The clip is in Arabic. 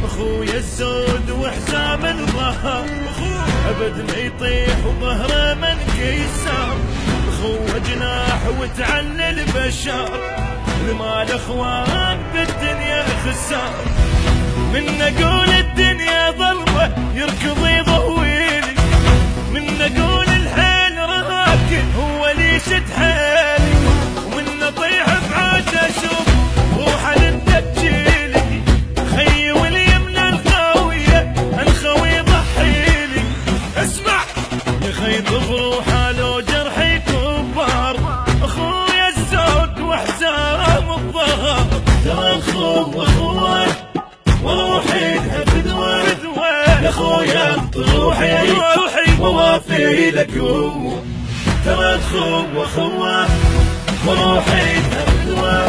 اخويا الزود وحزام الظهر، ابد ما يطيح وظهره من كيسار. اخوه جناح وتعني البشر، المال اخوان بالدنيا خسار. من اقول الدنيا ظلمه يركض يضويلي، من اقول الحيل راكن هو اللي يشد حيلي، ومن اطيح بعاد اشوف روحه للدجيلي. خيي واليمنى الخاويه الخوي يضحيلي، اسمع يا خي بروحه لو جرحي كبار. اخويا الزود وحزام الظهر، ترى اخوه وروحي بدوى يا خويا روحي ووافي لك. ترى اخوه وروحي بدوى